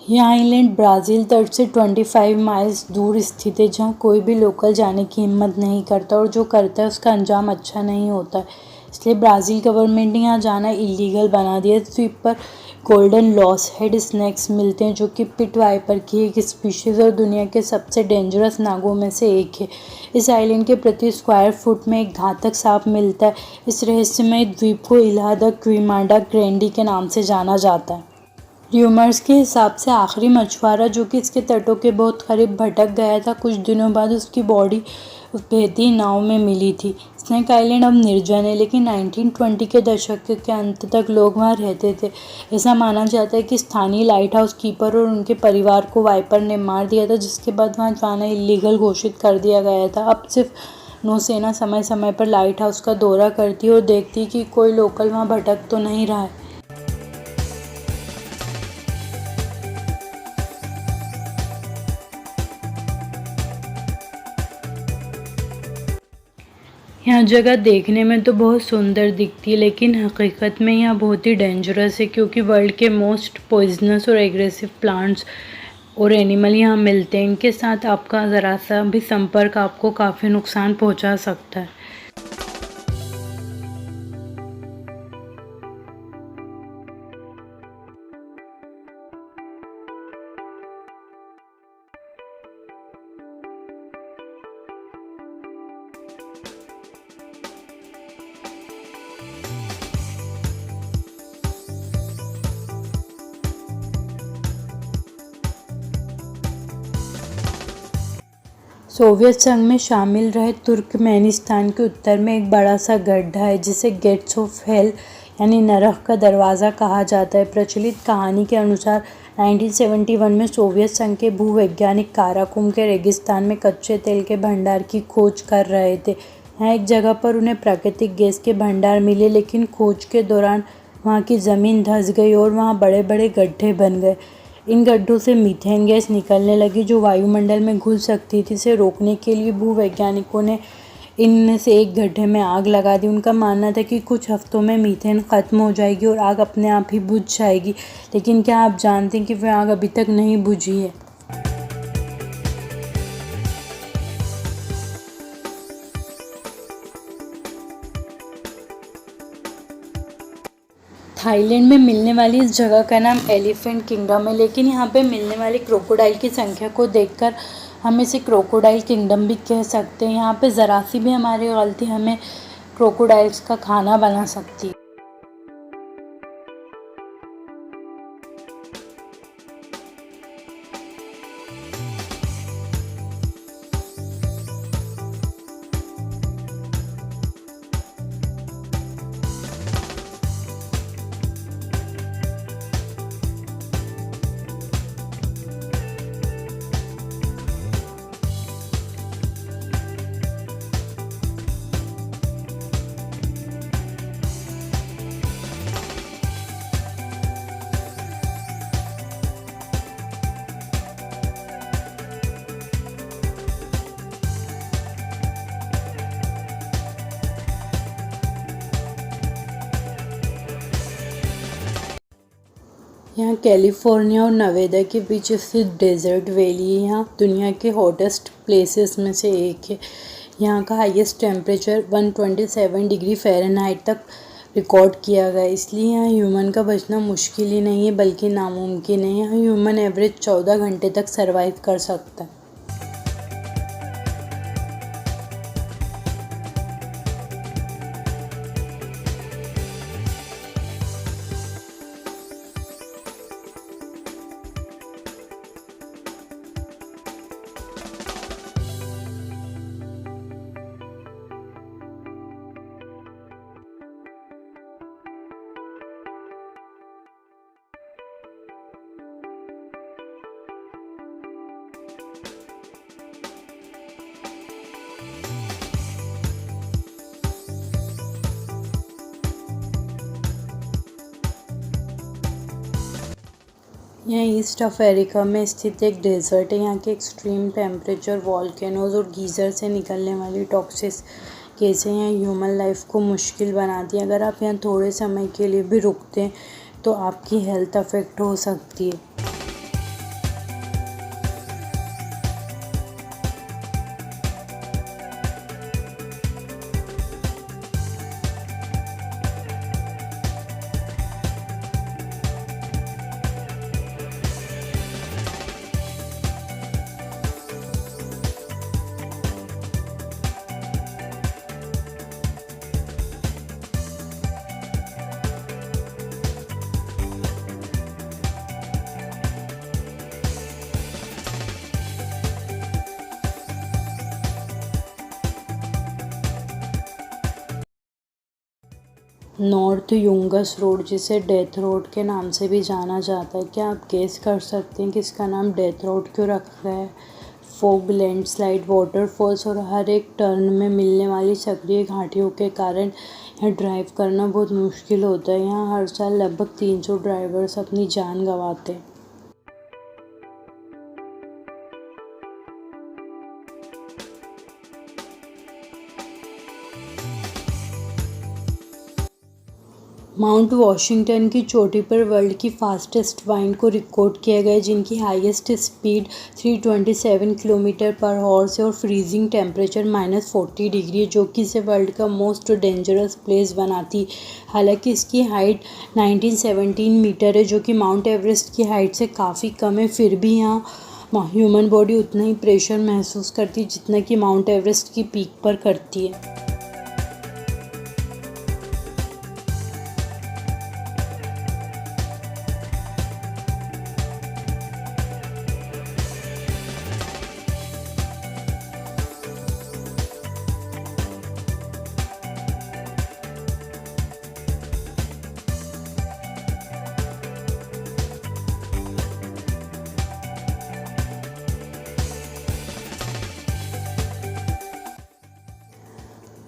यह island Brazil तट से 25 माइल्स दूर स्थित है, जहाँ कोई भी लोकल जाने की हिम्मत नहीं करता और जो करता है उसका अंजाम अच्छा नहीं होता। इसलिए ब्राज़ील गवर्नमेंट ने यहाँ जाना इलीगल बना दिया। द्वीप पर गोल्डन लॉस हेड स्नेक्स मिलते हैं, जो कि पिट वाइपर की एक स्पीशीज़ और दुनिया के सबसे डेंजरस नागों में से एक है। इस आइलैंड के प्रति स्क्वायर फुट में एक घातक सांप मिलता है। इस रहस्यमय द्वीप को इल्हा द क्विमाडा ग्रैंडी के नाम से जाना जाता है। र्यूमर्स के हिसाब से आखिरी मछुआरा जो कि इसके तटों के बहुत करीब भटक गया था, कुछ दिनों बाद उसकी बॉडी उस बहती नाव में मिली थी। स्नेक आइलैंड अब निर्जन है, लेकिन 1920 के दशक के अंत तक लोग वहां रहते थे। ऐसा माना जाता है कि स्थानीय लाइट हाउस कीपर और उनके परिवार को वाइपर ने मार दिया था, जिसके बाद वहां जाना इलीगल घोषित कर दिया गया था। अब सिर्फ नौसेना समय समय पर लाइट हाउस का दौरा करती है और देखती है कि कोई लोकल वहां भटक तो नहीं रहा है। यह जगह देखने में तो बहुत सुंदर दिखती है, लेकिन हकीकत में यह बहुत ही डेंजरस है, क्योंकि वर्ल्ड के मोस्ट पॉइजनस और एग्रेसिव प्लांट्स और एनिमल यहाँ मिलते हैं। इनके साथ आपका ज़रा सा भी संपर्क आपको काफ़ी नुकसान पहुँचा सकता है। सोवियत संघ में शामिल रहे तुर्कमेनिस्तान के उत्तर में एक बड़ा सा गड्ढा है, जिसे गेट्स ऑफ हेल यानी नरक का दरवाज़ा कहा जाता है। प्रचलित कहानी के अनुसार 1971 में सोवियत संघ के भूवैज्ञानिक काराकुम के रेगिस्तान में कच्चे तेल के भंडार की खोज कर रहे थे। यहाँ एक जगह पर उन्हें प्राकृतिक गैस के भंडार मिले, लेकिन खोज के दौरान वहाँ की ज़मीन धंस गई और वहाँ बड़े बड़े गड्ढे बन गए। इन गड्ढों से मीथेन गैस निकलने लगी, जो वायुमंडल में घुल सकती थी। इसे रोकने के लिए भूवैज्ञानिकों ने इनमें से एक गड्ढे में आग लगा दी। उनका मानना था कि कुछ हफ्तों में मीथेन ख़त्म हो जाएगी और आग अपने आप ही बुझ जाएगी, लेकिन क्या आप जानते हैं कि वह आग अभी तक नहीं बुझी है। थाईलैंड में मिलने वाली इस जगह का नाम एलिफेंट किंगडम है, लेकिन यहाँ पे मिलने वाले क्रोकोडाइल की संख्या को देखकर हम इसे क्रोकोडाइल किंगडम भी कह सकते हैं। यहाँ पे ज़रा सी भी हमारी गलती हमें क्रोकोडाइल्स का खाना बना सकती है। यहाँ कैलिफोर्निया और नवेदा के बीच स्थित डेजर्ट वैली यहाँ दुनिया के हॉटेस्ट प्लेसेस में से एक है। यहाँ का हाईएस्ट टेम्परेचर 127 डिग्री फ़ारेनहाइट तक रिकॉर्ड किया गया है। इसलिए यहाँ ह्यूमन का बचना मुश्किल ही नहीं है, बल्कि नामुमकिन है। यहाँ ह्यूमन एवरेज 14 घंटे तक सर्वाइव कर सकता है। यहाँ ईस्ट अफ्रीका में स्थित एक डेजर्ट है। यहाँ के एक्सट्रीम टेम्परेचर, वॉल्केनोज और गीज़र से निकलने वाली टॉक्सिक गैसें यहाँ ह्यूमन लाइफ को मुश्किल बनाती हैं। अगर आप यहाँ थोड़े समय के लिए भी रुकते हैं तो आपकी हेल्थ अफेक्ट हो सकती है। नॉर्थ युंगस रोड, जिसे डेथ रोड के नाम से भी जाना जाता है। क्या आप गेस कर सकते हैं कि इसका नाम डेथ रोड क्यों रखा गया है? फोग, लैंडस्लाइड, वाटरफॉल्स और हर एक टर्न में मिलने वाली सक्रिय घाटियों के कारण यहाँ ड्राइव करना बहुत मुश्किल होता है। यहाँ हर साल लगभग 300 ड्राइवर्स अपनी जान गंवाते हैं। माउंट वॉशिंगटन की चोटी पर वर्ल्ड की फास्टेस्ट वाइन को रिकॉर्ड किया गया है, जिनकी हाईएस्ट स्पीड 327 किलोमीटर पर हॉर्स है और फ्रीजिंग टेम्परेचर -40 डिग्री है, जो कि इसे वर्ल्ड का मोस्ट डेंजरस प्लेस बनाती। हालांकि इसकी हाइट 1917 मीटर है, जो कि माउंट एवरेस्ट की हाइट से काफ़ी कम है। फिर भी यहाँ ह्यूमन बॉडी उतना ही प्रेशर महसूस करती है जितना कि माउंट एवरेस्ट की पीक पर करती है।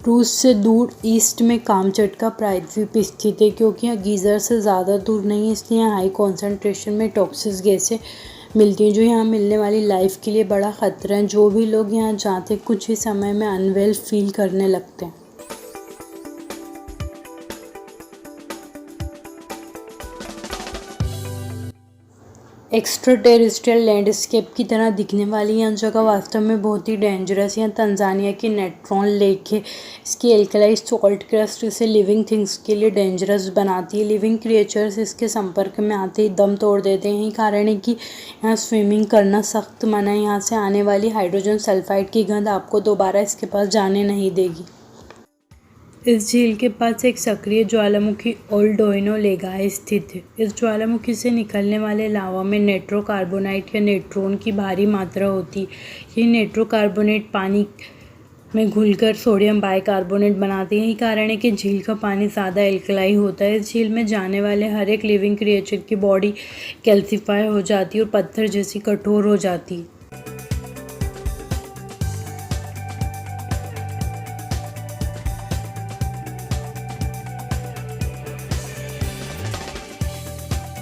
रूस से दूर ईस्ट में कामचटका प्रायद्वीप स्थित है। क्योंकि यहाँ गीज़र से ज़्यादा दूर नहीं है, इसलिए यहाँ हाई कॉन्सेंट्रेशन में टॉक्सिक गैसें मिलती हैं, जो यहाँ मिलने वाली लाइफ के लिए बड़ा ख़तरा है। जो भी लोग यहाँ जाते कुछ ही समय में अनवेल फील करने लगते हैं। एक्स्ट्रा टेरेस्ट्रियल लैंडस्केप की तरह दिखने वाली यह जगह वास्तव में बहुत ही डेंजरस है। तंजानिया की नेट्रॉन लेक है। इसकी एल्कलाइज सॉल्ट क्रस्ट इसे लिविंग थिंग्स के लिए डेंजरस बनाती है। लिविंग क्रिएचर्स इसके संपर्क में आते ही दम तोड़ देते हैं। यही कारण है कि यहाँ स्विमिंग करना सख्त मना है। यहाँ से आने वाली हाइड्रोजन सल्फाइड की गंध आपको दोबारा इसके पास जाने नहीं देगी। इस झील के पास एक सक्रिय ज्वालामुखी ओल्ड ओइनो लेगाए स्थित है। इस ज्वालामुखी से निकलने वाले लावा में नेट्रोकार्बोनाइट या नेट्रॉन की भारी मात्रा होती है। ये नेट्रोकार्बोनेट पानी में घुलकर सोडियम बाइकार्बोनेट बनाते हैं। यही कारण है कि झील का पानी ज़्यादा एल्कलाई होता है। इस झील में जाने वाले हर एक लिविंग क्रिएचर की बॉडी कैल्सीफाई हो जाती है और पत्थर जैसी कठोर हो जाती है।